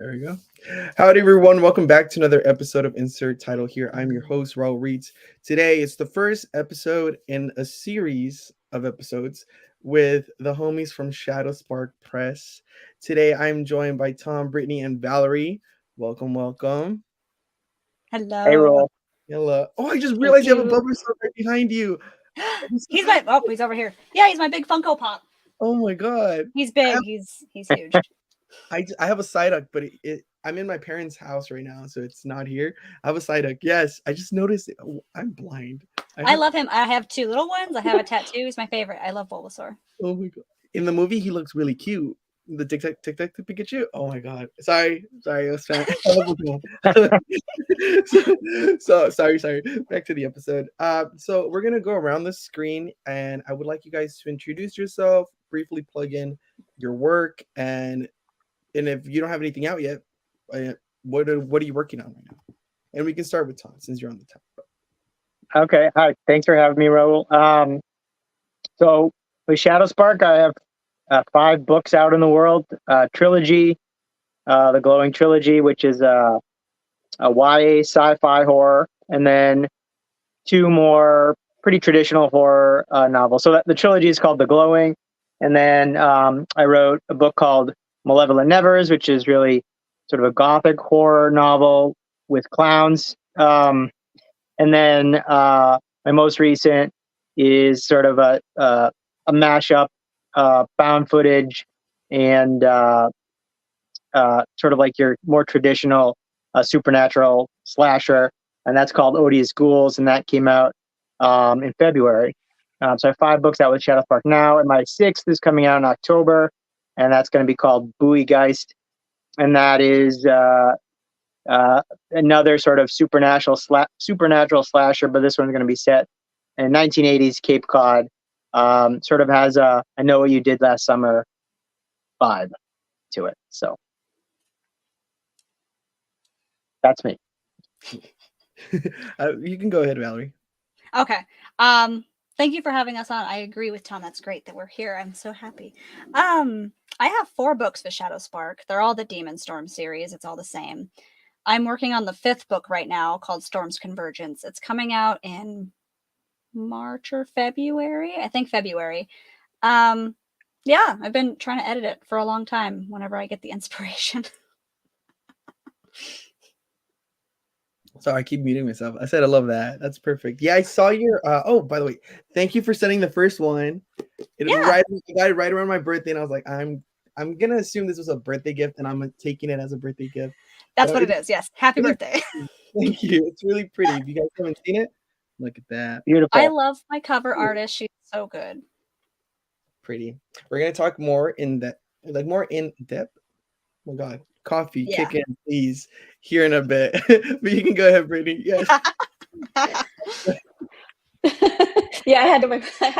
There we go. Howdy, everyone. Welcome back to another episode of Insert Title here. I'm your host, Raul Reeds. Today, it's the first episode in a series of episodes with the homies from Shadow Spark Press. Today, I'm joined by Tom, Brittany, and Valerie. Welcome, welcome. Hey, Hello. Roll. Hello. Oh, I just Thank realized you have a you. bubble store right behind you. He's over here. Yeah, he's my big Funko Pop. Oh my god. He's I have, big. He's huge. I have a Psyduck, but I'm in my parents' house right now, so it's not here. I have a Psyduck. Yes, I just noticed it. Oh, I'm blind. I I have. love him. I have two little ones. I have a tattoo. He's my favorite. I love Bulbasaur. Oh my god! In the movie, he looks really cute. The Tic Tac to Pikachu. Oh my god! Sorry. I was trying. I love Pokemon. Sorry. Back to the episode. So we're gonna go around the screen, and I would like you guys to introduce yourself, briefly plug in your work, and if you don't have anything out yet, uh, what are you working on right now? And we can start with Tom since you're on the top. Okay. Hi. Thanks for having me, Raul. So with Shadow Spark, I have 5 books out in the world. Trilogy, the Glowing Trilogy, which is a YA sci-fi horror, and then 2 more pretty traditional horror novels. So the trilogy is called The Glowing, and then I wrote a book called Malevolent Nevers, which is really sort of a gothic horror novel with clowns. And then my most recent is sort of a mashup, found footage, and sort of like your more traditional supernatural slasher, and that's called Odious Ghouls, and that came out in February. So I have 5 books out with Shadow Park now, and my 6th is coming out in October, and that's going to be called Bowie Geist, and that is another sort of supernatural slasher, but this one's going to be set in 1980s Cape Cod. Sort of has a I Know What You Did Last Summer vibe to it. So that's me. You can go ahead, Valerie. Okay. Thank you for having us on. I agree with Tom. That's great that we're here. I'm so happy. I have 4 books with Shadow Spark. They're all the Demon Storm series. It's all the same. I'm working on the 5th book right now called Storm's Convergence. It's coming out in March or February. I think February. Um, yeah, I've been trying to edit it for a long time whenever I get the inspiration. Sorry, I keep muting myself. I said I love that. That's perfect. Yeah, I saw your. Oh, by the way, thank you for sending the first one. It was Yeah, right. I got it right around my birthday, and I was like, I'm gonna assume this was a birthday gift, and I'm taking it as a birthday gift. that's But what it is. Yes. Happy really, birthday. thank you. It's really pretty. If you guys haven't seen it, look at that. I Beautiful. love my cover artist. She's so good. Pretty. We're gonna talk more in that, like more in depth. Oh my God, coffee, Yeah. kick in, please. Here in a bit, but you can go ahead, Brittany. Yes. Yeah, I had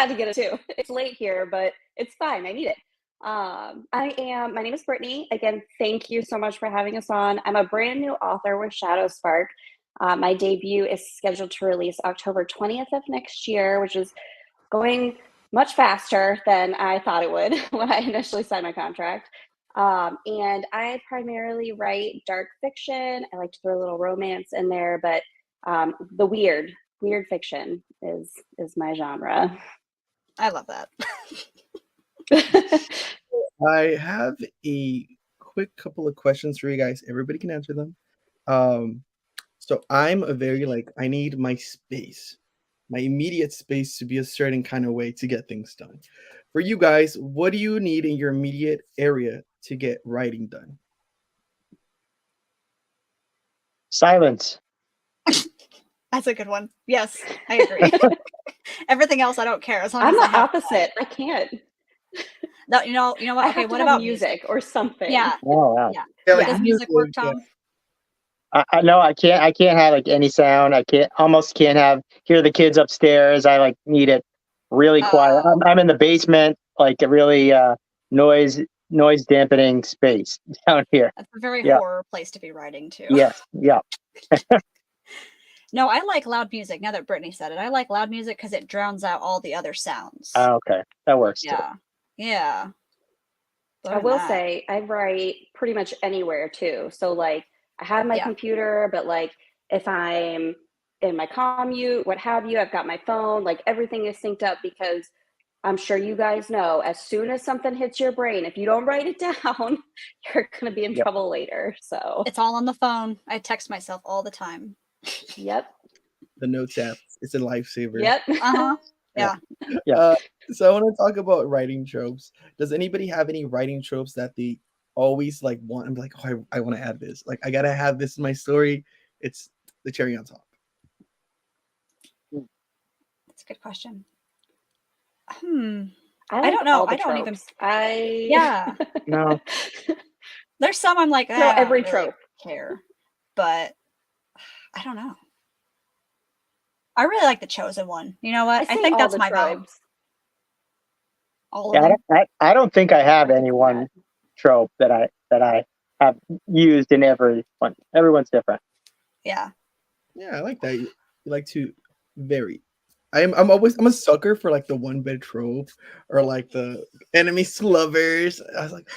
to get it too. It's late here, but it's fine. I need it. My name is Brittany. Again, thank you so much for having us on. I'm a brand new author with Shadow Spark. My debut is scheduled to release October 20th of next year, which is going much faster than I thought it would when I initially signed my contract. And I primarily write dark fiction. I like to throw a little romance in there, but the weird fiction is my genre. I love that. I have a quick couple of questions for you guys. Everybody can answer them. Um, so I'm a very like I need my space, my immediate space to be a certain kind of way to get things done. For you guys, what do you need in your immediate area to get writing done? Silence. That's a good one. Yes, I agree. Everything else I don't care as long I'm as the I have opposite. I can't. no, you know what? I Okay, have to what have about music or something. Yeah, Oh wow. yeah. Yeah, like Does music. music work, Yeah. Tom? I know I can't have like any sound. I can't have hear the kids upstairs. I like need it really quiet. Oh, I'm in the basement, like a really noise noise dampening space down here. that's a very Yeah. horror place to be writing to. Yes. Yeah. No, I like loud music. Now that Brittany said it, I like loud music because it drowns out all the other sounds. Okay. That works too. Yeah, yeah. Better I than will that. say I write pretty much anywhere too. So like I have my Yeah. computer, but like if I'm in my commute, what have you, I've got my phone, like everything is synced up because I'm sure you guys know as soon as something hits your brain, if you don't write it down, you're going to be in Yep. trouble later. So, It's all on the phone. I text myself all the time. yep. The Notes app, it's a lifesaver. Yep. Uh-huh. Yeah. Yeah. Uh, so I want to talk about writing tropes. Does anybody have any writing tropes that they always like want and be like, oh, I want to add this. Like I gotta have this in my story. It's the cherry on top. That's a good question. I I like don't know. all the I don't even. tropes. I Yeah. No. There's some I'm like, throw I don't every really trope. care. But I don't know. I really like The Chosen One. You know what? I say think all that's the my vibe. tropes. All of Yeah, them. I don't think I have I any can see one that. trope that I have used in every one. Everyone's different. Yeah. Yeah, I like that. You like to vary. I'm a sucker for like the one bed trope or like the enemies to lovers. I was like,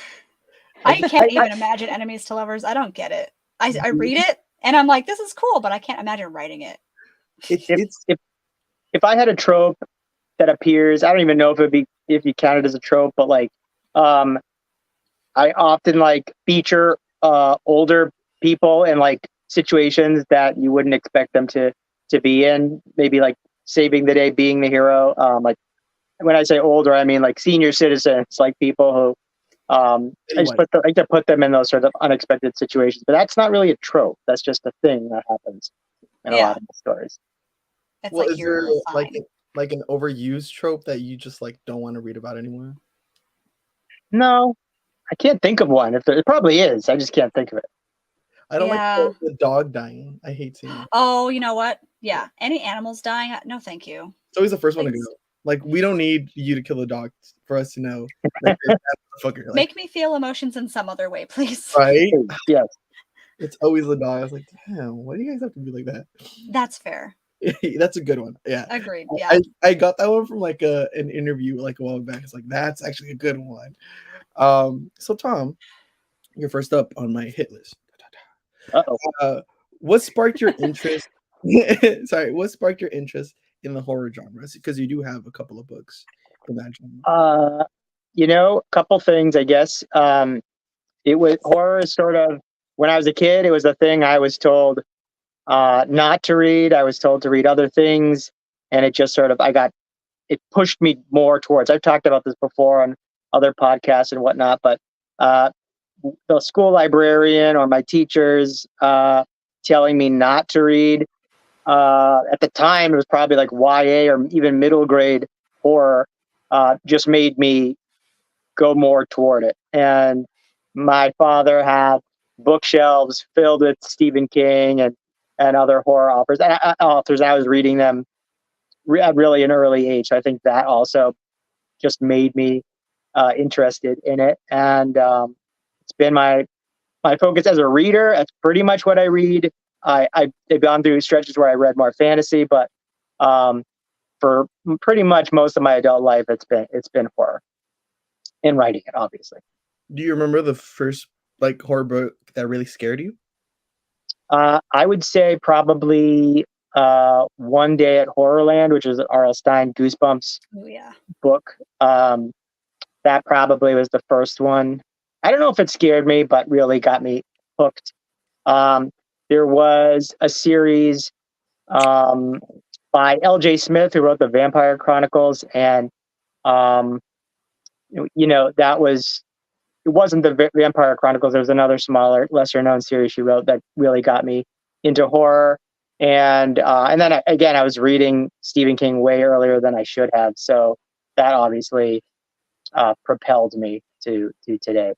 I just can't even imagine enemies to lovers. I don't get it. I read it and I'm like, this is cool, but I can't imagine writing it. If it's if I had a trope that appears, I don't even know if you count it as a trope, but like um I often like feature older people in like situations that you wouldn't expect them to be in. Maybe like saving the day, being the hero. Like when I say older, I mean like senior citizens, like people who I just like to put them in those sort of unexpected situations. But that's not really a trope. That's just a thing that happens in a lot of the stories. It's well, like is there your like sign. like an overused trope that you just like don't want to read about anymore? No, I can't think of one. If it probably is, I just can't think of it. I don't like Yeah. the dog dying. I hate seeing it. Oh, you know what? Yeah. Any animals dying? No, thank you. It's always the first one to Please. go. Like we don't need you to kill a dog for us to know that you're a bad motherfucker. Like, Make me feel emotions in some other way, please. right? Yes. It's always the dog. I was like, damn, why do you guys have to be like that? That's fair. That's a good one. Yeah. Agreed. Yeah. I got that one from like an interview like a while back. It's like that's actually a good one. So Tom, you're first up on my hit list. Uh-oh. What sparked your interest? Sorry, what sparked your interest in the horror genre? Because you do have a couple of books in that genre. A couple things, I guess. It was horror is sort of when I was a kid, it was a thing I was told not to read. I was told to read other things, and it just sort of it pushed me more towards. I've talked about this before on other podcasts and whatnot, but the school librarian or my teachers telling me not to read. At the time, it was probably like YA or even middle grade horror. Just made me go more toward it. And my father had bookshelves filled with Stephen King and other horror authors. I was reading them at really an early age. So I think that also just made me interested in it. And it's been my focus as a reader. That's pretty much what I read. I've gone through stretches where I read more fantasy, but for pretty much most of my adult life, it's been horror and writing it, obviously. Do you remember the first like horror book that really scared you? I would say probably One Day at Horrorland, which is R.L. Stine Goosebumps Oh, yeah. book. That probably was the first one. I don't know if it scared me, but really got me hooked. There was a series by L.J. Smith, who wrote the Vampire Chronicles, and that was it wasn't the Vampire Chronicles. There was another smaller, lesser known series she wrote that really got me into horror. And then again, I was reading Stephen King way earlier than I should have, so that obviously propelled me to today.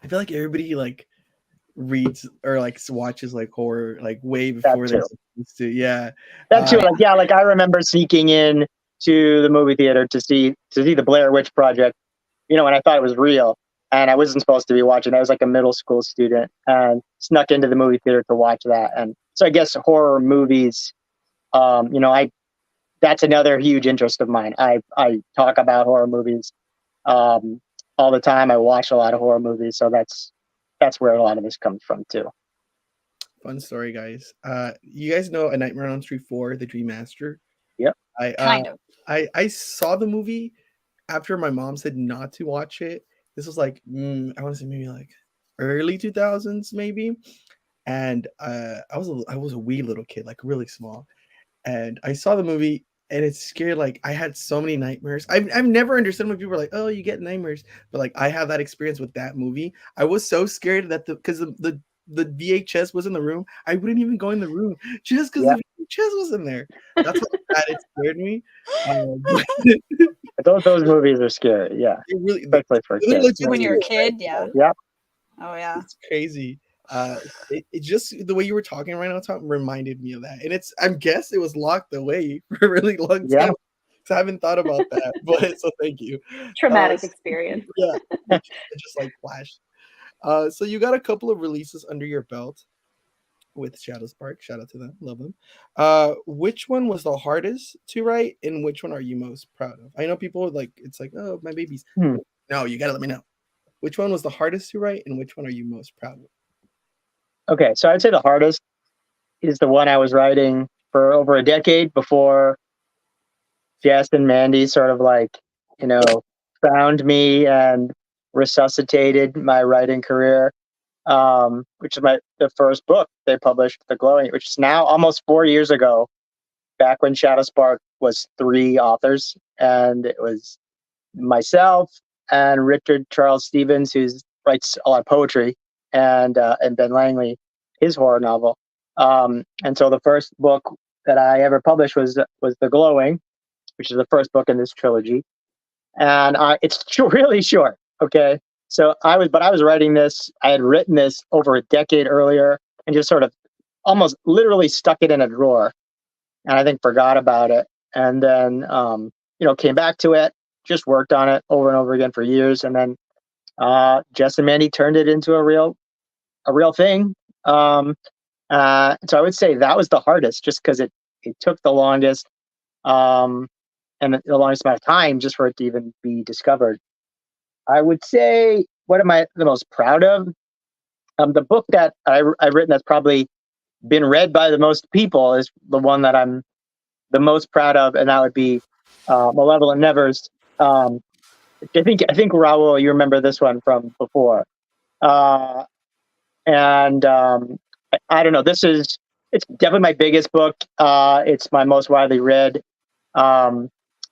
I feel like everybody like reads or like watches like horror like way before they're supposed to. Yeah. That too. Like I remember sneaking in to the movie theater to see the Blair Witch Project, when I thought it was real, and I wasn't supposed to be watching. I was like a middle school student and snuck into the movie theater to watch that. And so I guess horror movies, that's another huge interest of mine. I talk about horror movies all the time. I watch a lot of horror movies, so that's where a lot of this comes from too. Fun story, guys. You guys know A Nightmare on Elm Street 4, The Dream Master? Yep. Kind of. I saw the movie after my mom said not to watch it. This was like I want to say maybe like early 2000s maybe, and I was a wee little kid, like really small, and I saw the movie and it's scary. Like I had so many nightmares. I've never understood when people are like, oh, you get nightmares, but like I have that experience with that movie. I was so scared that because the VHS was in the room, I wouldn't even go in the room just because Yep. the VHS was in there. That's how bad it scared me. Those movies are scary. Yeah, It really, especially for it looks kids. When you're a cool, right? kid, yeah. Yep. Oh yeah. It's crazy. It just the way you were talking right now, Tom, reminded me of that. And I guess it was locked away for a really long Yeah. time. So I haven't thought about that, but so thank you. Traumatic experience. Yeah, it just like flashed. So you got a couple of releases under your belt with Shadow Spark. Shout out to them, love them. Which one was the hardest to write, and which one are you most proud of? I know people like it's like, oh, my babies. No, you gotta let me know. Which one was the hardest to write, and which one are you most proud of? Okay, so I'd say the hardest is the one I was writing for over a decade before Jess and Mandy sort of like, found me and resuscitated my writing career, which is the first book they published, The Glowing, which is now almost 4 years ago, back when Shadow Spark was 3 authors, and it was myself and Richard Charles Stevens, who writes a lot of poetry, and Ben Langley, his horror novel. And so the first book that I ever published was The Glowing, which is the first book in this trilogy, and it's really short. Okay, so I was writing this. I had written this over a decade earlier, and just sort of almost literally stuck it in a drawer, and I think forgot about it, and then came back to it, just worked on it over and over again for years, and then Jess and Mandy turned it into a real thing. So I would say that was the hardest, just because it took the longest, and the longest amount of time just for it to even be discovered. I would say, what am I the most proud of? The book that I've written that's probably been read by the most people is the one that I'm the most proud of, and that would be Malevolent Nevers. I think Raul, you remember this one from before, and I don't know. It's definitely my biggest book. It's my most widely read.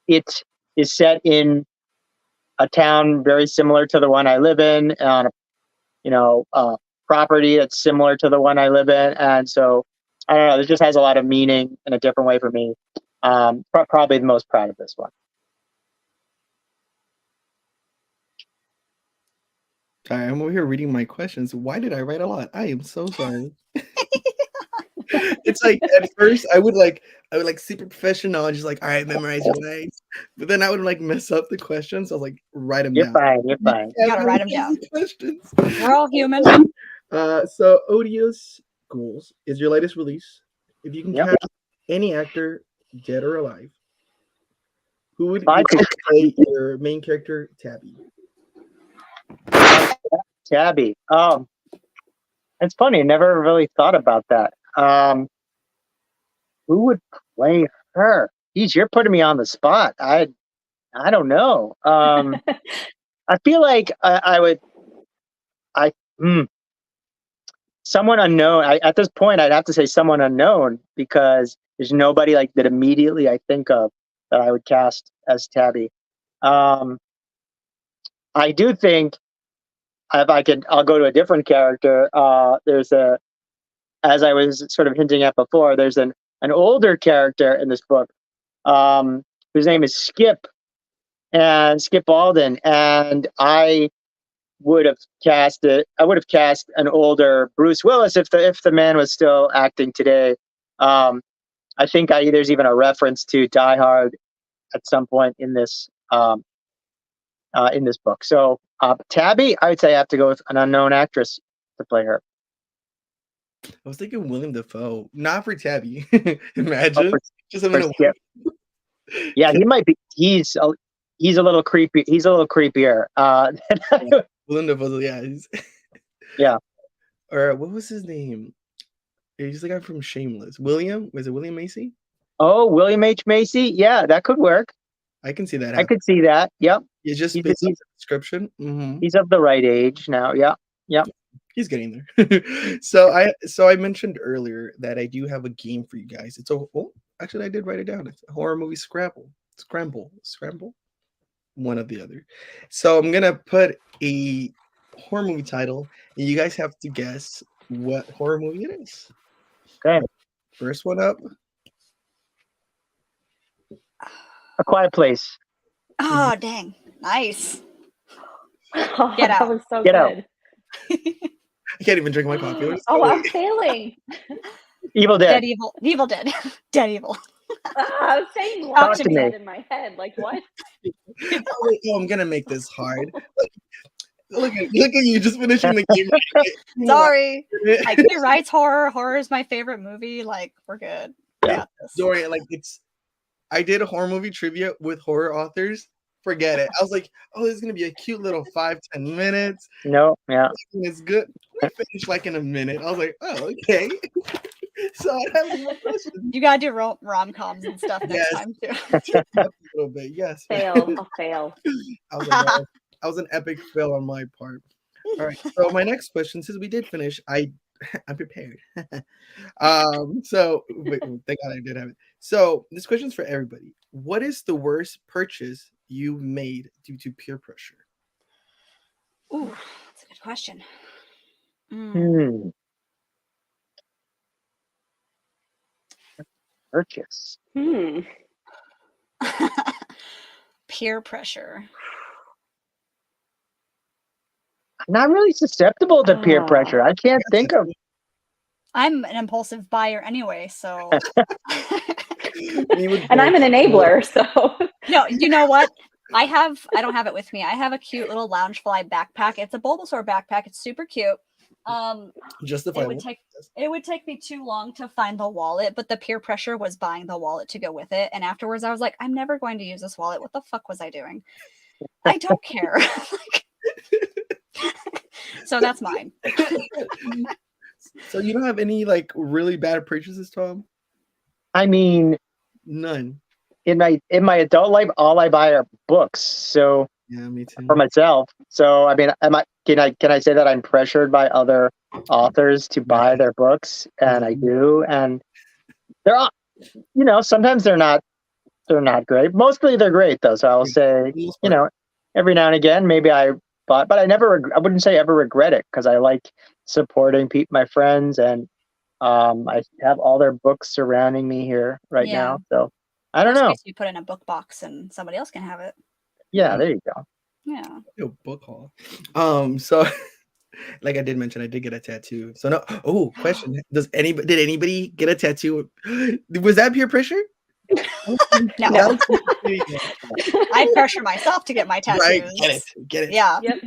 It is set in a town very similar to the one I live in, on a property that's similar to the one I live in, and so I don't know. It just has a lot of meaning in a different way for me. Probably the most proud of this one. Sorry, I'm over here reading my questions. Why did I write a lot? I am so sorry. It's like at first I would super professional and just like, all right, memorize your lines. But then I would like mess up the questions. So I was like, write them You're down. fine. You're fine. You gotta write them down. Questions. We're all human. So Odious Ghouls is your latest release. If you can Yep. cast any actor, dead or alive, who would Fine. play your main character, Tabby? Tabby. It's funny. I never really thought about that. Who would play her? Geez, you're putting me on the spot. I don't know. I feel like I would. Someone unknown. At this point, I'd have to say someone unknown, because there's nobody like that immediately I think of that I would cast as Tabby. I do think if I could, I'll go to a different character. As I was sort of hinting at before, there's an older character in this book, whose name is Skip Alden, and I would have cast an older Bruce Willis if the man was still acting today. I think there's even a reference to Die Hard at some point in this book. So Tabby, I would say I have to go with an unknown actress to play her. I was thinking William Dafoe, not for Tabby. Imagine for just having a Skip. Yeah, he might be. He he's a little creepy. He's a little creepier. Willem Dafoe, yeah. Yeah. Or what was his name? He's the guy from Shameless. William? Was it William Macy? Oh, William H. Macy. Yeah, that could work. I can see that I happening. could see that. Yep. It's just He's, based on he's, the description. he's of the right age now. Yeah. Yep. He's getting there. so I mentioned earlier that I do have a game for you guys. It's actually I did write it down. It's a horror movie Scramble. One of the other. So I'm gonna put a horror movie title, and you guys have to guess what horror movie it is. Okay. First one up. A Quiet Place. Oh, dang. Nice. Oh, Get that out. was so Get out. good. I can't even drink my coffee. Oh, I'm failing. Evil Dead. Dead Evil. Evil Dead. Dead Evil. I was saying Talk lots to of me. dead in my head. Like what? Oh, I'm gonna make this hard. Look at you just finishing the game. Sorry. Like, he writes horror. Horror is my favorite movie. Like, we're good. We Yeah. got this. Dorian, like I did a horror movie trivia with horror authors. Forget it. I was like, oh, this is gonna be a cute little 5-10 minutes. No. Yeah. And it's good. We finished like in a minute. I was like, oh, okay. So I have more questions. You gotta do rom-coms and stuff next Yes. time too. A little bit, yes. Fail. I'll fail. I was like, wow, that was an epic fail on my part. All right. So my next question, since we did finish, I'm prepared. So wait, thank God I did have it. So this question's for everybody. What is the worst purchase you made due to peer pressure? Ooh, that's a good question. Purchase. Peer pressure. I'm not really susceptible to peer pressure. I can't think of. I'm an impulsive buyer anyway, so. And I'm an enabler, so. No, you know what? I don't have it with me. I have a cute little Loungefly backpack. It's a Bulbasaur backpack. It's super cute. Justifiable. It would take me too long to find the wallet, but the peer pressure was buying the wallet to go with it. And afterwards I was like, I'm never going to use this wallet. What the fuck was I doing? I don't care. So that's mine. So you don't have any like really bad purchases, Tom? I mean, none. In my adult life, all I buy are books. So Yeah, me too. for myself. So I mean, can I say that I'm pressured by other authors to buy their books, and I do, and they're all, sometimes they're not great. Mostly they're great though. So I'll say, every now and again, maybe I bought, but I wouldn't say ever regret it, because I like supporting my friends, and I have all their books surrounding me here right now. So I don't know. You put in a book box and somebody else can have it. Yeah, there you go. Yeah. Book haul. So like I did mention, I did get a tattoo. So no. Oh, question: did anybody get a tattoo? Was that peer pressure? No. I pressure myself to get my tattoos. Right, get it. Yeah. Yep.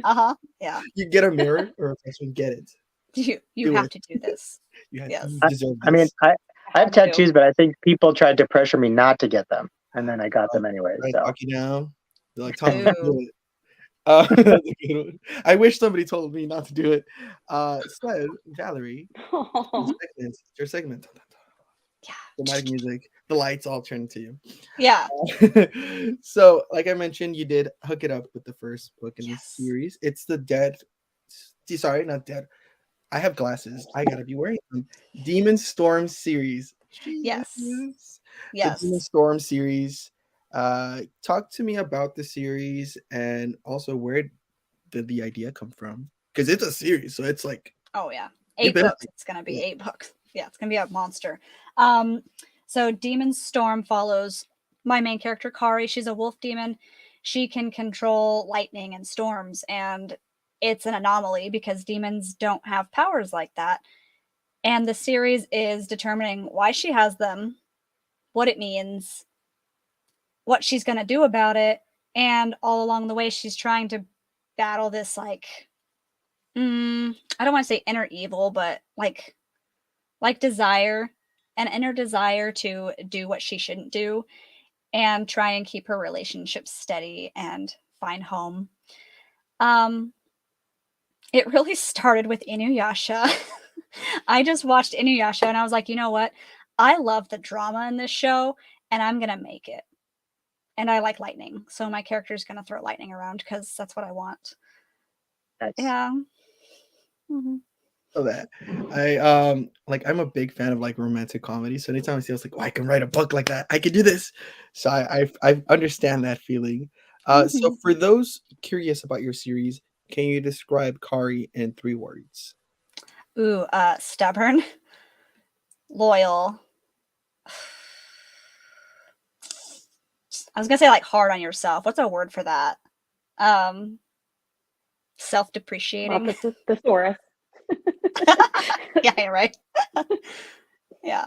Yeah. You get a mirror or a question, get it. You have to do this. You deserve this. I mean, I have tattoos, but I think people tried to pressure me not to get them, and then I got them anyway. Right, so. talk you down. They're like, Tom, do it. I wish somebody told me not to do it. So Valerie, your segment. Yeah. Dramatic music. The lights all turn to you. Yeah. So, like I mentioned, you did hook it up with the first book in this series. It's the not dead. I have glasses. I gotta be wearing them. Demon Storm series. Yes. The Demon Storm series. Talk to me about the series, and also where did the idea come from? Because it's a series, so it's like 8 books. It's gonna be 8 books. Yeah, it's gonna be a monster. So Demon Storm follows my main character, Kari. She's a wolf demon. She can control lightning and storms, and it's an anomaly because demons don't have powers like that. And the series is determining why she has them, what it means, what she's going to do about it, and all along the way she's trying to battle this I don't want to say inner evil, but like desire, an inner desire to do what she shouldn't do. and try and keep her relationship steady and find home. Um, it really started with Inuyasha. I just watched Inuyasha and I was like, you know what? I love the drama in this show and I'm going to make it. And I like lightning. So my character is going to throw lightning around because that's what I want. Nice. Yeah. Mhm. Of that. I'm a big fan of like romantic comedy. So anytime I see, I was like, oh, I can write a book like that. I can do this. So I understand that feeling. So Mhm. for those curious about your series, can you describe Kari in 3 words? Ooh, stubborn, loyal. I was gonna say like hard on yourself. What's a word for that? Well, Self-depreciating. the thesaurus. Yeah, you're right. Yeah.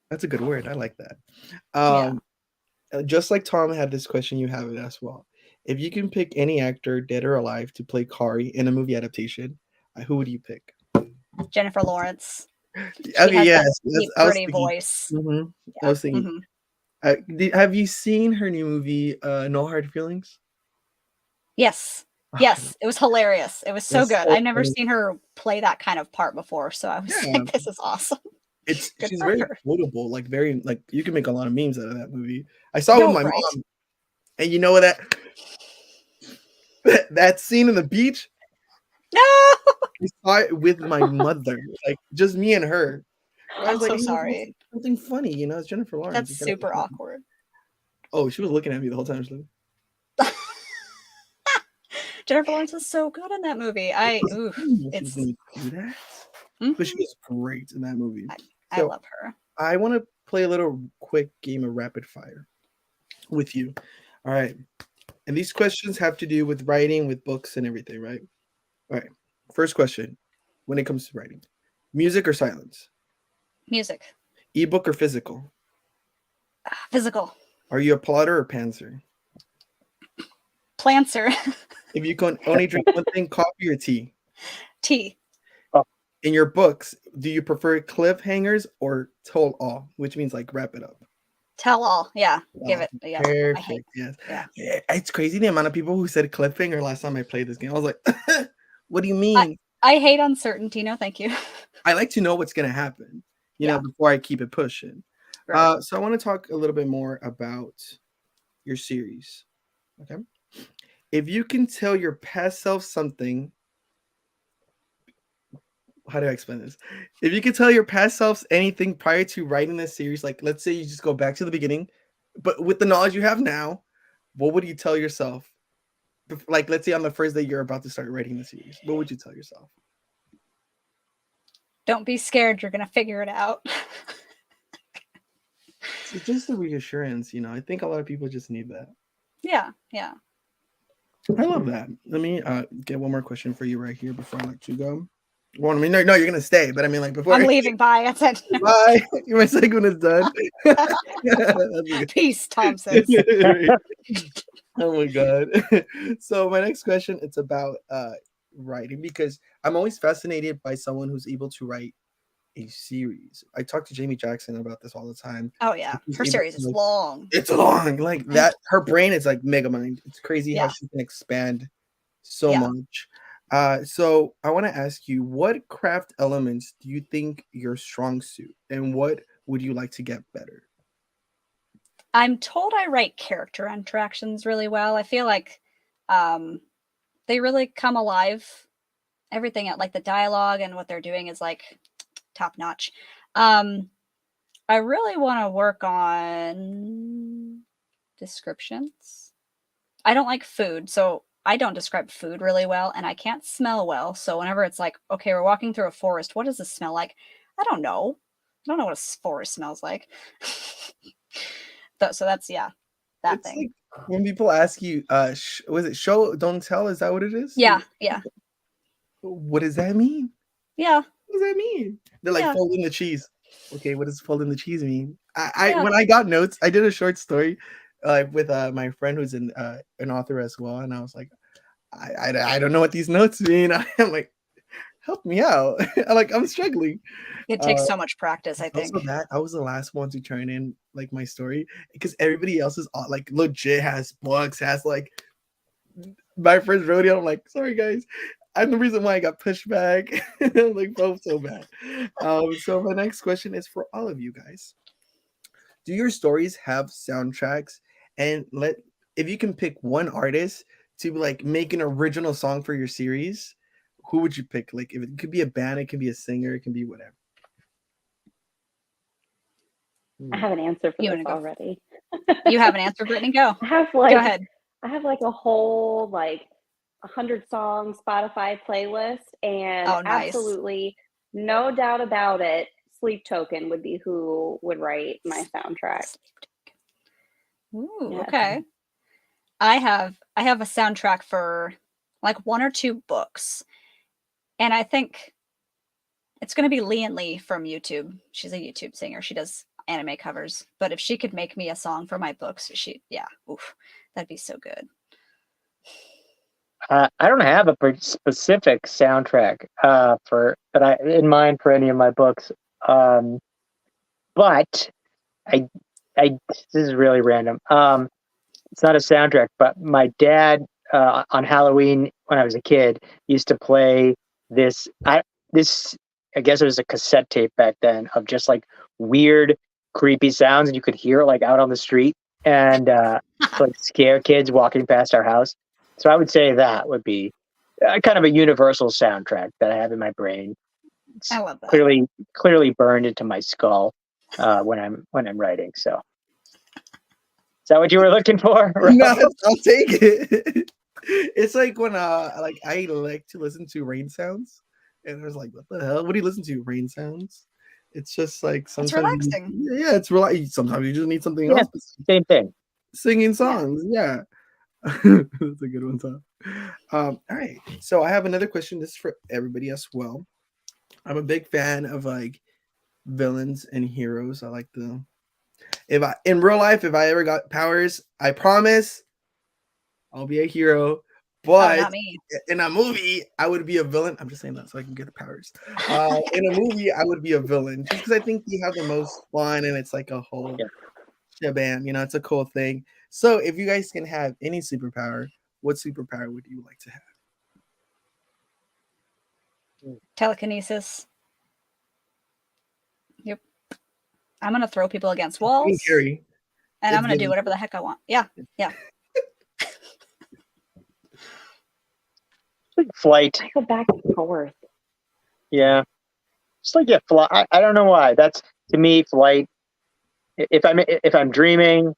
That's a good word. I like that. Yeah. Just like Tom had this question, you have it as well. If you can pick any actor, dead or alive, to play Kari in a movie adaptation, who would you pick? Jennifer Lawrence. She Okay, has that yes, deep, I was pretty thinking. voice. Mhm, I Yeah. was thinking. Mhm. Have you seen her new movie, No Hard Feelings? Yes. Oh, Yes. It was hilarious. It was so it's good. so I've never funny. seen her play that kind of part before, so I was Yeah, like, this is awesome. Good she's for very her. quotable, like very like you can make a lot of memes out of that movie. I saw it with No, my right. mom, and you know that that scene in the beach. No. I saw it with my mother, like just me and her. I I'm was like, so "You know, it's sorry. something funny, you know, it's Jennifer Lawrence, That's it's gonna be super fun." awkward. Oh, she was looking at me the whole time. She's like, Jennifer Lawrence is so good in that movie. I didn't know she was It's gonna do that, but she mhm. was great in that movie. I So love her. I want to play a little quick game of rapid fire with you. All right, and these questions have to do with writing, with books, and everything, right? All right. First question: when it comes to writing, music or silence? Music. Ebook or physical? Physical. Are you a plotter or pantser? Plancer. If you can only drink one thing, coffee or tea? Tea. Oh, In your books, do you prefer cliffhangers or tell all, which means like wrap it up? Tell all. Yeah. Give Oh, it. Yep. I hate. perfect. Yes. Yeah. It's crazy the amount of people who said cliffhanger last time I played this game. I was like, what do you I mean? I hate uncertainty. No, thank you. I like to know what's gonna happen, Yeah. before I keep it pushing. Right. So I want to talk a little bit more about your series. Okay. If you can tell your past self something, how do I explain this? If you could tell your past selves anything prior to writing this series, like let's say you just go back to the beginning, but with the knowledge you have now, what would you tell yourself? Like, let's say on the first day you're about to start writing the series, what would you tell yourself? Don't be scared. You're gonna figure it out. It's just a reassurance, I think a lot of people just need that. Yeah. Yeah. I love that. Let me get one more question for you right here before I let you go. Well, I mean, no, you're gonna stay, but I mean, like before. I'm leaving. Bye. I said no. Bye. My segment is done. That's Peace, Thompson. good. Oh my god. So my next question, it's about writing, because I'm always fascinated by someone who's able to write a series. I talk to Jamie Jackson about this all the time. Oh yeah. She's Her able series to, is like, long. it's long, like that. Her brain is like mega mind. It's crazy how Yeah. she can expand so Yeah. much. So I want to ask you, what craft elements do you think your strong suit, and what would you like to get better? I'm told I write character interactions really well. I feel like um, they really come alive. Everything at like the dialogue and what they're doing is like top notch. Um, I really want to work on descriptions. I don't like food, so I don't describe food really well, and I can't smell well. So whenever it's like, okay, we're walking through a forest, what does this smell like? I don't know. I don't know what a forest smells like. So that's that It's thing. like when people ask you, was it show don't tell? Is that what it is? Yeah, yeah, What does that mean? yeah, What does that mean? They're like yeah, folding the cheese. Okay, what does folding the cheese mean? I yeah. when I got notes, I did a short story, with my friend who's an author as well, and I was like, I don't know what these notes mean. I'm like, help me out. Like I'm struggling. It Uh, takes so much practice, I think. Also, that I was the last one to turn in like my story because everybody else is like legit has books, has like my first rodeo. I'm like, sorry guys, I'm the reason why I got pushed back. Like, felt so bad. So my next question is for all of you guys. Do your stories have soundtracks? And let if you can pick one artist to like make an original song for your series, who would you pick? Like, if it could be a band, it can be a singer, it can be whatever. I have an answer for You this wanna go? already. You have an answer, Brittany? Go. I have Go ahead. I have like a whole 100 song Spotify playlist, and Oh, nice. absolutely no doubt about it, Sleep Token would be who would write my soundtrack. Ooh, Yes. okay. I have a soundtrack for like one or two books, and I think it's going to be Lian Lee from YouTube. She's a YouTube singer. She does anime covers. But if she could make me a song for my books, oof, that'd be so good. I don't have a specific soundtrack in mind for any of my books. But I this is really random. It's not a soundtrack, but my dad on Halloween when I was a kid used to play this. I guess it was a cassette tape back then of just like weird, creepy sounds, and you could hear it like out on the street and to like scare kids walking past our house. So I would say that would be kind of a universal soundtrack that I have in my brain. It's I love that. clearly burned into my skull when I'm writing. So. Is that what you were looking for? No, I'll take it. It's like when like I like to listen to rain sounds, and I was like, what the hell? What do you listen to? Rain sounds? It's just like It's sometimes relaxing. yeah, it's relaxing. Sometimes you just need something Yeah, else. same thing. Singing songs, yeah. That's a good one, Tom. All right. So I have another question. This is for everybody as well. I'm a big fan of like villains and heroes. I like the if I in real life, if I ever got powers, I promise I'll be a hero. Oh, But not me. in a movie, I would be a villain. I'm just saying that so I can get the powers. In a movie, I would be a villain just because I think you have the most fun and it's like a whole Yeah. shabam. You know, it's a cool thing. So if you guys can have any superpower, what superpower would you like to have? Telekinesis. Yep. I'm gonna throw people against Team walls, Carrie. and I'm It's gonna do villain. whatever the heck I want. Yeah. Flight. I go back and forth. Yeah. Just like fly. I don't know why. That's to me flight. If I'm dreaming,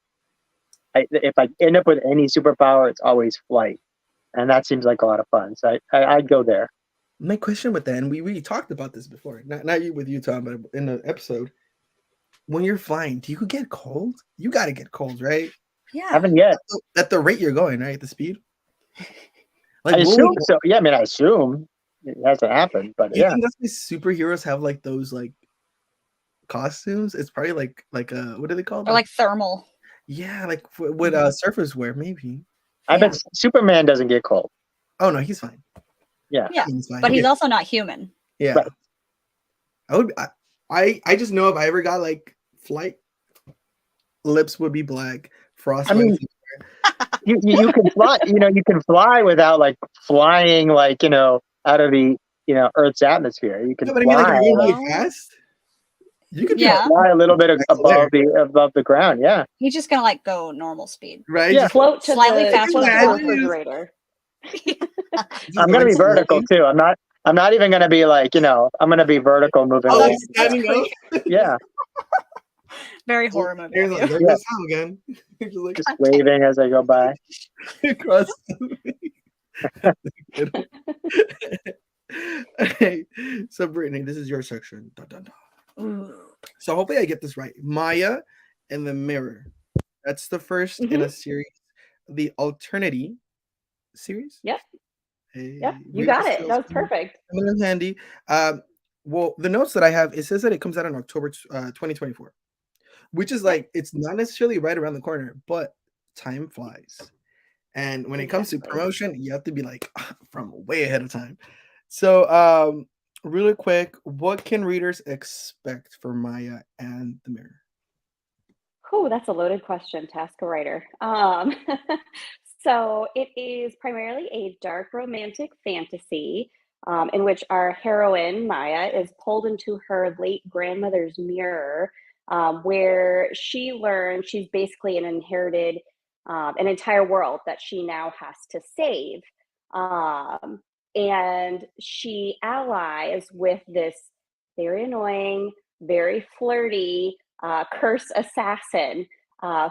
if I end up with any superpower, it's always flight, and that seems like a lot of fun. So I'd go there. My question with that, and we talked about this before, not you with you, Tom, but in the episode. When you're flying, do you get cold? You got to get cold, right? Yeah. Haven't yet. At the rate you're going, right? The speed. I assume so. Yeah, I mean, I assume it hasn't happened, but You yeah. think that's why superheroes have like those like costumes? It's probably like what are they called? Or like thermal. Yeah, like what surfers wear, maybe. I bet Superman doesn't get cold. Oh no, he's fine. Yeah. He's fine. But he's also not human. Yeah. Right. I just know if I ever got like flight, lips would be black, frost. I mean, you can fly. You can fly without like flying like out of the Earth's atmosphere. You can but I fly. mean, like, if you're really fast, you could fly a little bit above the ground. Yeah. He's just gonna like go normal speed. Right? Yeah. Float to Slightly the faster float than to the that. refrigerator. I'm gonna be vertical too. I'm not even gonna be like I'm gonna be vertical moving. Oh, standing up. Yeah. Very horror movie. There's like, there goes Tom again. Just waving as I go by. Across. Okay, so Brittany, this is your section. Dun, dun, dun. So hopefully I get this right. Maaya and the Mirror. That's the first in a series. The Alternity series. Yep. Hey, Yep. You got it. That was perfect. Handy. Well, the notes that I have, it says that it comes out in October 2024, which is like it's not necessarily right around the corner, but time flies. And when it comes to promotion, you have to be like from way ahead of time. So Really quick, what can readers expect for Maya and the Mirror? Oh, that's a loaded question to ask a writer. So it is primarily a dark romantic fantasy in which our heroine, Maya, is pulled into her late grandmother's mirror, where she learns she's basically inherited an entire world that she now has to save. Um, and she allies with this very annoying, very flirty curse assassin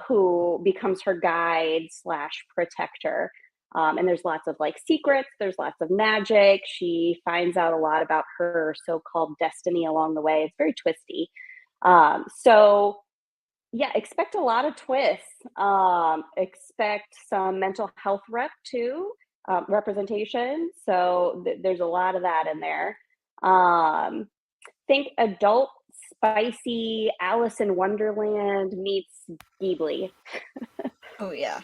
who becomes her guide slash protector. And there's lots of like secrets, there's lots of magic. She finds out a lot about her so-called destiny along the way. It's very twisty. So yeah, expect a lot of twists. Expect some mental health representation. So there's a lot of that in there. Um, think adult spicy Alice in Wonderland meets Ghibli. Oh yeah.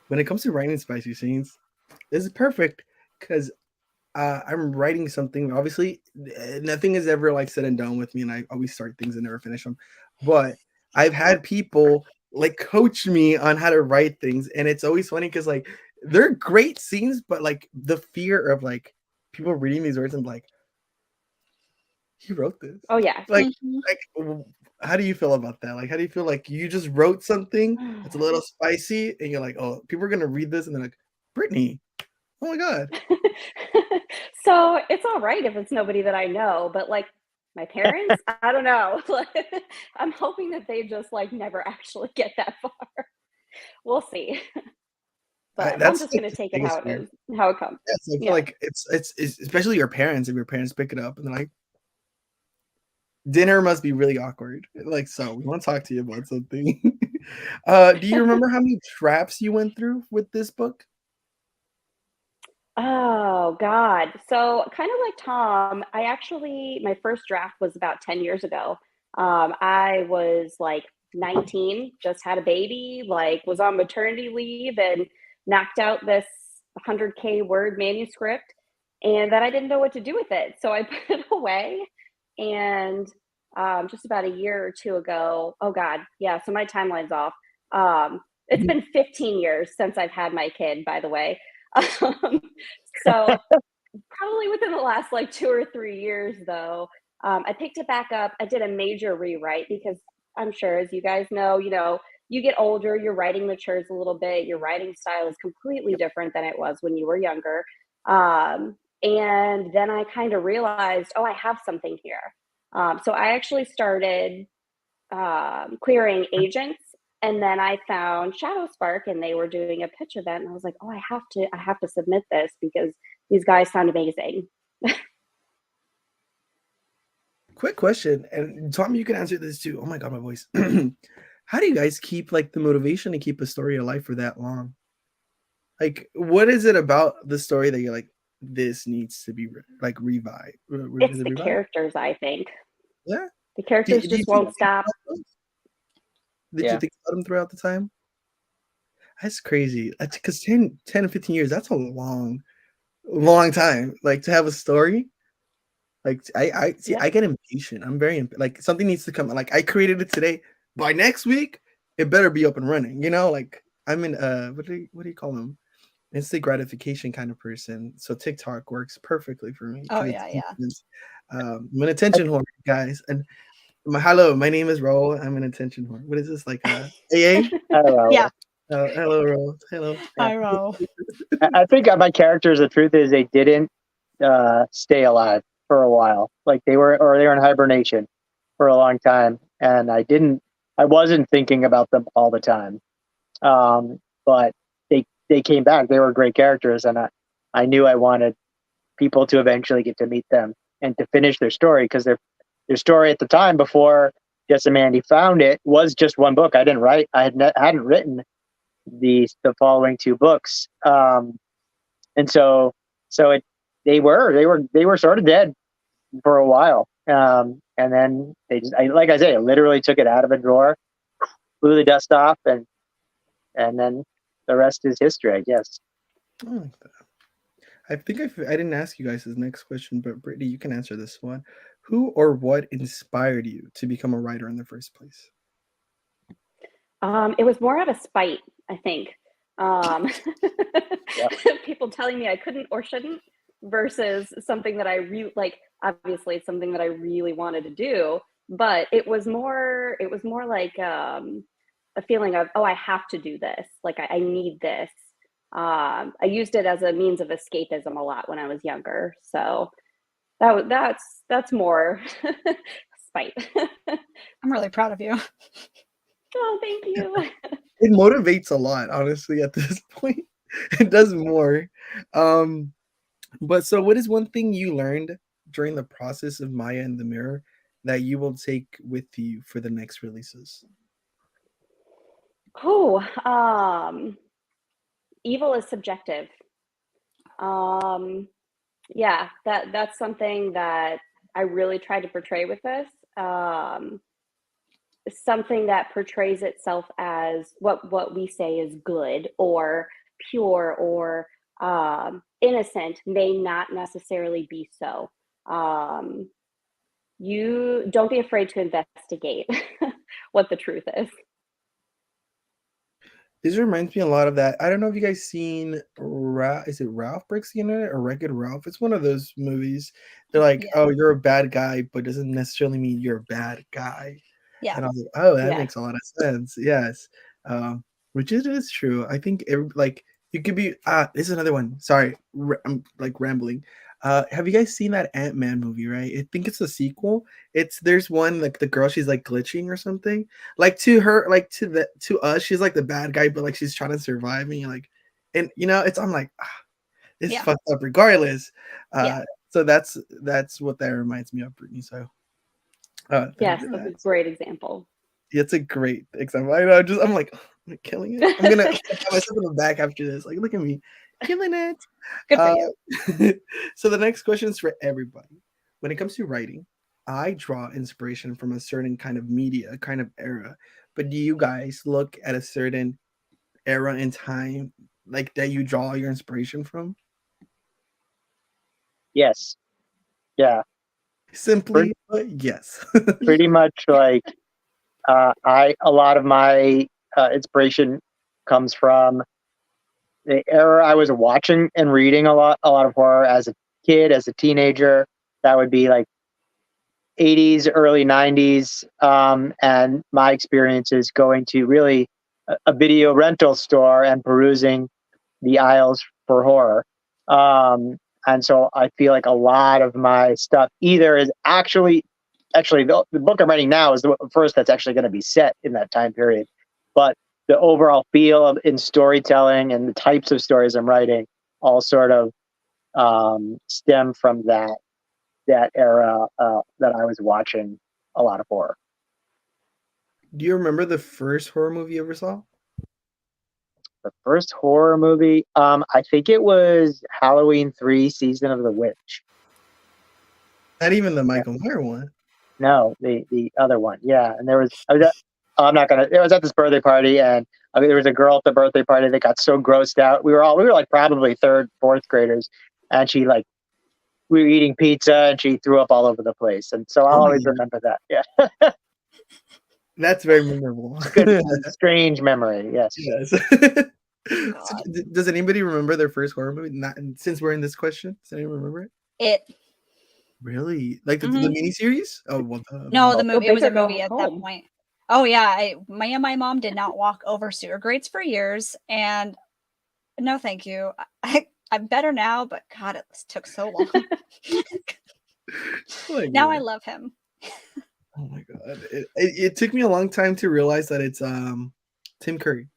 When it comes to writing spicy scenes, this is perfect because I'm writing something. Obviously, nothing is ever like said and done with me, and I always start things and never finish them. But I've had people like coach me on how to write things, and it's always funny because like they're great scenes, but like the fear of like people reading these words and like, he wrote this. Oh yeah. Like, Mhm. how do you feel about that? Like, how do you feel like you just wrote something that's a little spicy, and you're like, oh, people are gonna read this, and they're like, Brittany, oh my god. So it's all right if it's nobody that I know, but like my parents, I don't know. I'm hoping that they just like never actually get that far. We'll see. But I'm That's just like gonna the take it biggest fear. how it comes. Yes, I feel Yeah. like it's especially your parents. If your parents pick it up and they're like, dinner must be really awkward. Like, so we want to talk to you about something. Do you remember how many traps you went through with this book? Oh God. So kind of like Tom, I actually my first draft was about 10 years ago. I was like 19, just had a baby, like was on maternity leave and knocked out this 100K word manuscript and then I didn't know what to do with it. So I put it away and just about a year or two ago, oh God, yeah, so my timeline's off. It's been 15 years since I've had my kid, by the way. Um, so probably within the last like 2 or 3 years, though, I picked it back up. I did a major rewrite because I'm sure, as you guys know, you get older, your writing matures a little bit. Your writing style is completely different than it was when you were younger. And then I kind of realized, oh, I have something here. So I actually started querying agents, and then I found Shadow Spark, and they were doing a pitch event, and I was like, oh, I have to submit this because these guys sound amazing. Quick question, and Tom, you can answer this too. Oh my god, my voice. How do you guys keep like the motivation to keep a story alive for that long? Like, what is it about the story that you're like, this needs to be like revived? It's Is it the revived? characters, I think. Yeah. The characters Do you just think won't stop. did you Yeah. think about them throughout the time? That's crazy. That's because 10 and 15 years, that's a long time. Like to have a story. Like I see, Yeah. I get impatient. I'm very like something needs to come. Like I created it today. By next week, it better be up and running. You know, like I'm in what do you call them? Instant gratification kind of person. So TikTok works perfectly for me Oh because it's yeah, yeah. instant. I'm an attention whore, guys. And hello, my name is Roll. I'm an attention whore. What is this like? AA? I don't know. Yeah. Hello, Roll. Hello. Yeah. I roll. I think my characters, the truth is, they didn't stay alive for a while. Like they were in hibernation for a long time, and I wasn't thinking about them all the time. But they came back. They were great characters, and I knew I wanted people to eventually get to meet them and to finish their story because their story at the time before Jess and Mandy found it was just one book. I didn't write. Hadn't written the following two books. And so they were sort of dead for a while. And then like I say, I literally took it out of a drawer, blew the dust off, and then the rest is history, I guess. I like that. I think I didn't ask you guys this next question, but Brittany, you can answer this one. Who or what inspired you to become a writer in the first place? It was more out of spite, I think. Um, Yeah. people telling me I couldn't or shouldn't versus something that I really like. Obviously, it's something that I really wanted to do, but it was more. It was more like a feeling of, oh, I have to do this. Like I need this. I used it as a means of escapism a lot when I was younger. So that's more spite. I'm really proud of you. Oh, thank you. It motivates a lot, honestly, at this point. It does more. Um, but so what is one thing you learned during the process of Maya and the Mirror that you will take with you for the next releases? Oh, evil is subjective. Um, yeah, that's something that I really tried to portray with this. Something that portrays itself as what we say is good or pure or innocent may not necessarily be so. Um, you don't be afraid to investigate what the truth is. This reminds me a lot of that. I don't know if you guys seen is it Ralph Breaks the Internet or Wreck-It Ralph? It's one of those movies. They're like, Yeah. oh, you're a bad guy, but doesn't necessarily mean you're a bad guy. Yeah. And I was like, oh, that Yes. makes a lot of sense. Yes. Which is true. I think like you could be this is another one. Sorry, I'm like rambling. Have you guys seen that Ant-Man movie, right? I think it's a sequel. There's one like the girl, she's like glitching or something. Like to her, like to us, she's like the bad guy, but like she's trying to survive and it's I'm like, it's Yeah. fucked up regardless. Yeah. So that's what that reminds me of, Brittany. So thank you Yes, for that's a that. great example. It's a great example. I know. I'm like, oh, I'm killing it. I'm gonna pat myself in the back after this. Like, look at me, killing it. Good for Uh, you. so the next question is for everybody. When it comes to writing, I draw inspiration from a certain kind of media, kind of era. But do you guys look at a certain era in time, like that you draw your inspiration from? Yes. Yeah. Simply, but yes. Pretty much like a lot of my inspiration comes from the era I was watching and reading a lot of horror as a kid, as a teenager. That would be like 80s, early 90s, and my experiences going to really a video rental store and perusing the aisles for horror. Um, and so I feel like a lot of my stuff either is actually the book I'm writing now is the first that's actually going to be set in that time period, but the overall feel of in storytelling and the types of stories I'm writing all sort of stem from that era that I was watching a lot of horror. Do you remember the first horror movie you ever saw? The first horror movie, I think it was Halloween 3: Season of the Witch. Not even the Yeah. Michael Myers one. No, the other one. Yeah, and I'm not gonna. It was at this birthday party, and I mean, there was a girl at the birthday party that got so grossed out. We were like probably third, fourth graders, and she like we were eating pizza, and she threw up all over the place, and so I'll Oh my always God. remember that. Yeah, That's very memorable. good, strange memory. Yes. Yes. So, God. does anybody remember their first horror movie? Not since we're in this question. Does anyone remember it? It. Really? Like the Mhm. miniseries? Oh, well, No, the Go movie. It was big a or go movie at that home. point. Oh yeah, my mom did not walk over sewer grates for years, and no, thank you. I'm better now, but God, it took so long. oh my Now I God. love him. Oh my God. It took me a long time to realize that it's Tim Curry.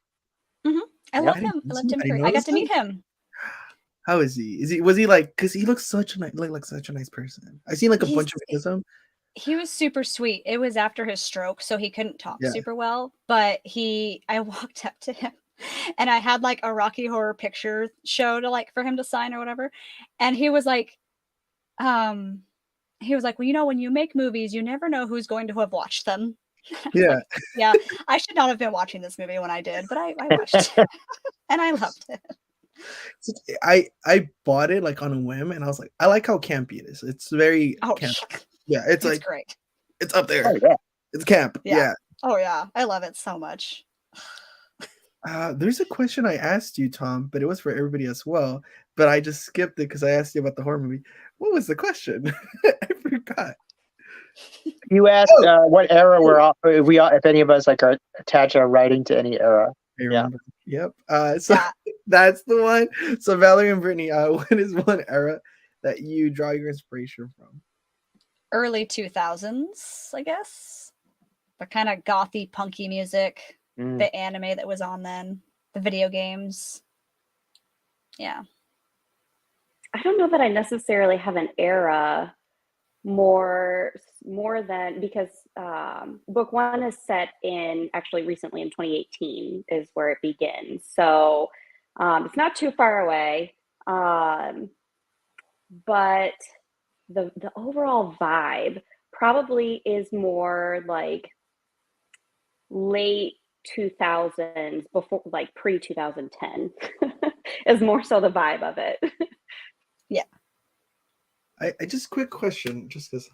I Yep. love him. I love Tim I didn't Curry. I got notice to that. meet him. How is he? Was he like? Because he looks such a like such a nice person. I've seen like a He's bunch of videos of him. he was super sweet. It was after his stroke, so he couldn't talk Yeah. super well. But I walked up to him, and I had like a Rocky Horror Picture Show to like for him to sign or whatever, and um, he was like, well, when you make movies, you never know who's going to have watched them. I was Yeah. like, yeah, I should not have been watching this movie when I did, but I watched it, and I loved it. I bought it like on a whim, and I was like, I like how campy it is. It's very Oh, camp. Yeah, it's it's like great. it's up there. Oh yeah. It's camp. Yeah. Yeah. Oh yeah, I love it so much. There's a question I asked you, Tom, but it was for everybody as well. But I just skipped it because I asked you about the horror movie. What was the question? I forgot. You asked Oh, what era if any of us like are attach our writing to any era. I Yeah. remember. Yep. So Yeah. that's the one. So Valerie and Brittany, what is one era that you draw your inspiration from? Early 2000s, I guess. The kind of gothy, punky music, the anime that was on then, the video games. Yeah. I don't know that I necessarily have an era more than because book one is set in actually recently in 2018 is where it begins. So it's not too far away. But the overall vibe probably is more like late 2000s, before like pre 2010 is more so the vibe of it. Yeah. I just quick question, just because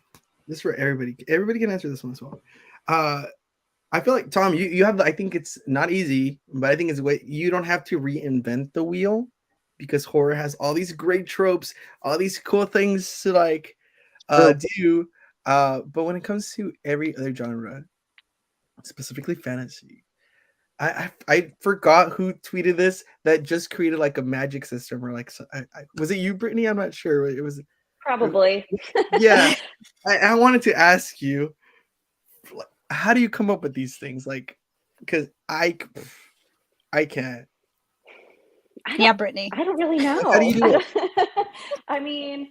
this is for everybody. Everybody can answer this one as well. I feel like Tom, you have I think it's not easy, but I think it's way you don't have to reinvent the wheel because horror has all these great tropes, all these cool things to like do. But when it comes to every other genre, specifically fantasy, I forgot who tweeted this that just created like a magic system or like was it you, Brittany? I'm not sure. It was Probably. yeah. I wanted to ask you, how do you come up with these things? Like, because I can't. Yeah, Brittany. I don't really know. How do you do it? I mean,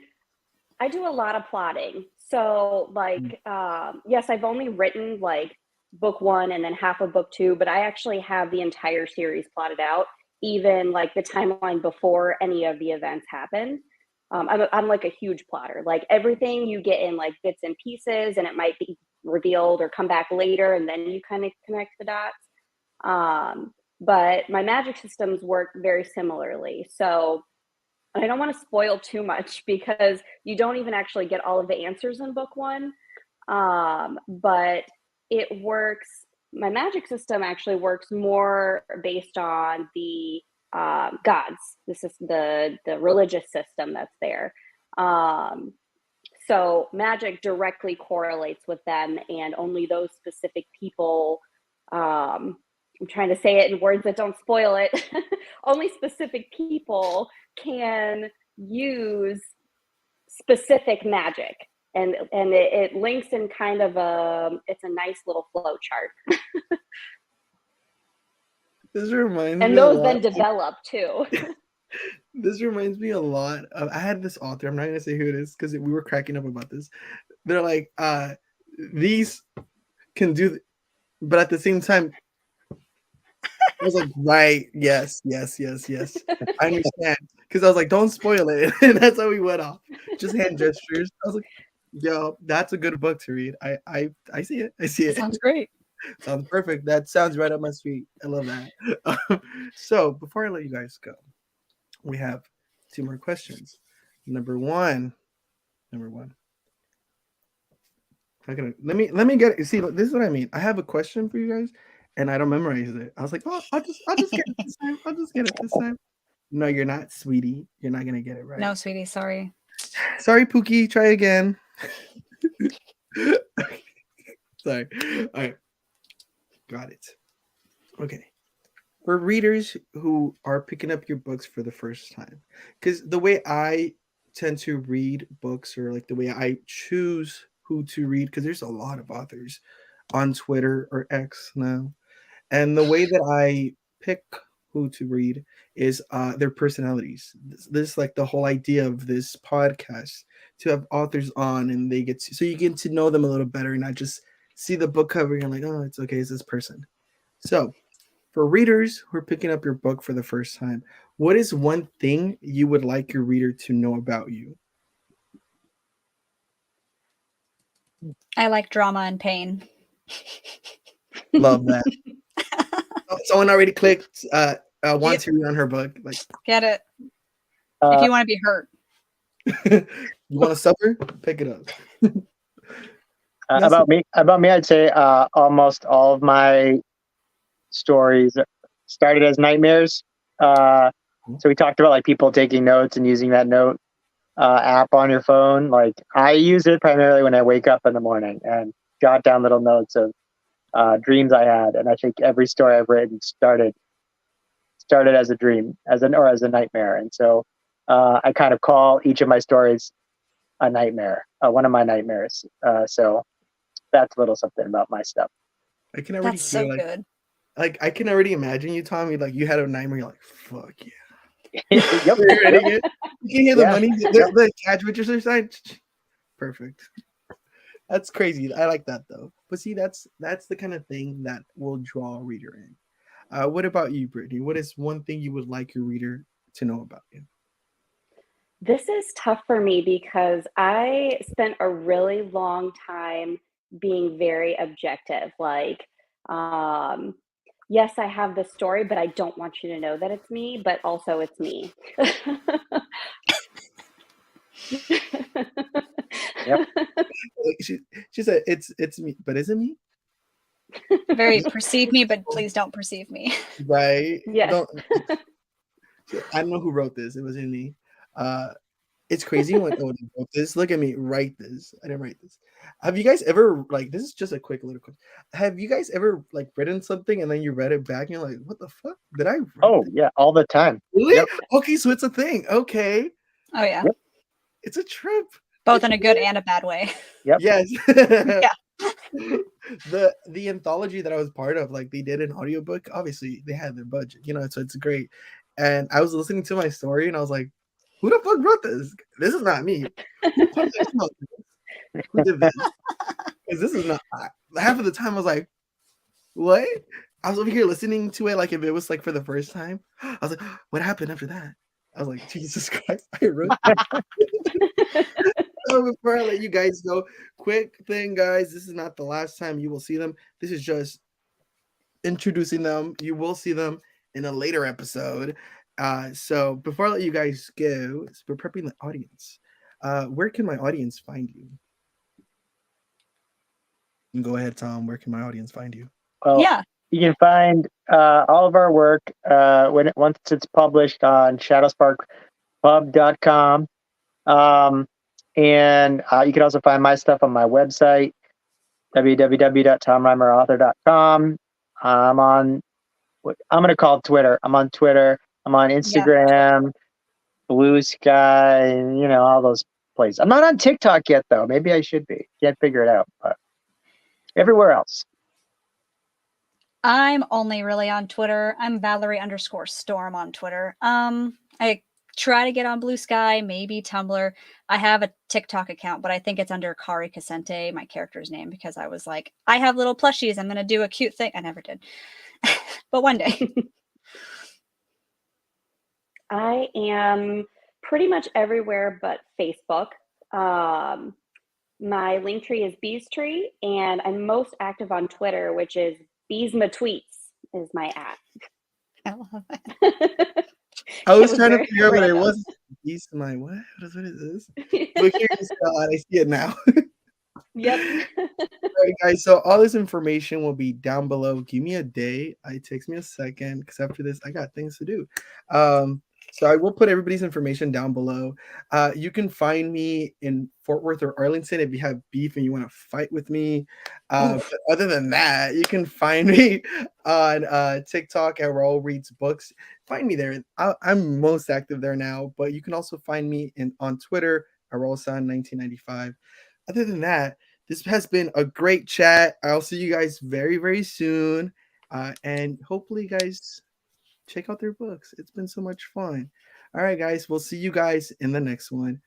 I do a lot of plotting. So, like, yes, I've only written like book one and then half of book two, but I actually have the entire series plotted out, even like the timeline before any of the events happen. I'm like a huge plotter. Like everything you get in like bits and pieces, and it might be revealed or come back later, and then you kind of connect the dots. But my magic systems work very similarly. So I don't want to spoil too much because you don't even actually get all of the answers in book one. But it works. My magic system actually works more based on the gods. This is the religious system that's there. So magic directly correlates with them, and only those specific people. I'm trying to say it in words that don't spoil it. Only specific people can use specific magic, and it links in kind of it's a nice little flow chart. This reminds and me a those lot. then develop too. This reminds me a lot of. I had this author. I'm not gonna say who it is because we were cracking up about this. They're like, these can do, but at the same time, I was like, right, yes. I understand because I was like, don't spoil it, and that's how we went off. Just hand gestures. I was like, yo, that's a good book to read. I see it. I see it. Sounds great. Sounds perfect. That sounds right up my street. I love that. So before I let you guys go, we have two more questions. Number one. How can let me get it. See, this is what I mean. I have a question for you guys, and I don't memorize it. I was like, oh, I'll just get it this time. I'll just get it this time. No, you're not, sweetie. You're not gonna get it right. No, sweetie, sorry. Sorry, Pookie. Try again. Sorry. All right. Got it. Okay. For readers who are picking up your books for the first time, because the way I tend to read books, or like the way I choose who to read, because there's a lot of authors on Twitter or X now, and the way that I pick who to read is their personalities. This like the whole idea of this podcast, to have authors on and they get to, so you get to know them a little better, and not just see the book cover and you're like, oh, it's okay, it's this person. So for readers who are picking up your book for the first time, what is one thing you would like your reader to know about you? I like drama and pain. Love that. Someone already clicked wants to read on her book. Like, Get it. If you want to be hurt. you want a supper? Pick it up. About me, I'd say almost all of my stories started as nightmares. So we talked about like people taking notes and using that note app on your phone. Like I use it primarily when I wake up in the morning and jot down little notes of dreams I had. And I think every story I've written started as a dream, as a nightmare. And so I kind of call each of my stories a nightmare, one of my nightmares. So that's a little something about my stuff. I can already That's hear so like, good. like I can already imagine you, Tommy. Like you had a nightmare. You're like, fuck yeah. Yep. You're reading it. You can hear the Yeah. money. The cash register sign. Perfect. That's crazy. I like that though. But see, that's the kind of thing that will draw a reader in. What about you, Brittany? What is one thing you would like your reader to know about you? This is tough for me because I spent a really long time being very objective. Like, yes, I have this story, but I don't want you to know that it's me, but also it's me. Yep. She said it's me, but is it me? Very perceive me, but please don't perceive me. Right? Yes. Don't. I don't know who wrote this. It wasn't me. It's crazy when I wrote this. Look at me, write this. I didn't write this. Have you guys ever like? This is just a quick little question. Have you guys ever like written something and then you read it back and you're like, "What the fuck? Did I write Oh this? yeah, all the time. Really? Yep. Okay, so it's a thing. Okay, Oh yeah. Yep. it's a trip. Both in a good and a bad way. Yep. Yes. Yeah. The anthology that I was part of, like they did an audiobook. Obviously, they had their budget, so it's great. And I was listening to my story and I was like, who the fuck wrote this? This is not me. Who put this on this? Who did this? Because this is not half of the time I was like, what? I was over here listening to it like if it was like for the first time. I was like, what happened after that? I was like, Jesus Christ, I wrote So before I let you guys go, quick thing, guys. This is not the last time you will see them. This is just introducing them. You will see them in a later episode. So before I let you guys go, we're prepping the audience. Where can my audience find you? And go ahead, Tom. Where can my audience find you? Well, Yeah. you can find all of our work once it's published on shadowsparkpub.com. And you can also find my stuff on my website, www.tomreimerauthor.com. I'm going to call it Twitter. I'm on Twitter. I'm on Instagram, Blue Sky, all those places. I'm not on TikTok yet, though. Maybe I should be. Can't figure it out. But everywhere else. I'm only really on Twitter. I'm Valerie_Storm on Twitter. I try to get on Blue Sky, maybe Tumblr. I have a TikTok account, but I think it's under Kari Casente, my character's name, because I was like, I have little plushies. I'm going to do a cute thing. I never did. But one day. I am pretty much everywhere but Facebook. My link tree is Bees Tree, and I'm most active on Twitter, which is Beesma Tweets is my at. I love it. I was It was trying to very figure out what it random. was. Beast my what? What is this? But here's I see it now. Yep. All right, guys. So all this information will be down below. Give me a day. It takes me a second because after this, I got things to do. So I will put everybody's information down below. You can find me in Fort Worth or Arlington if you have beef and you want to fight with me. But other than that, you can find me on TikTok at Raul Reads Books. Find me there. I'm most active there now, but you can also find me on Twitter at RaulSan1995. Other than that, this has been a great chat. I'll see you guys very, very soon. And hopefully, you guys check out their books. It's been so much fun. All right, guys. We'll see you guys in the next one.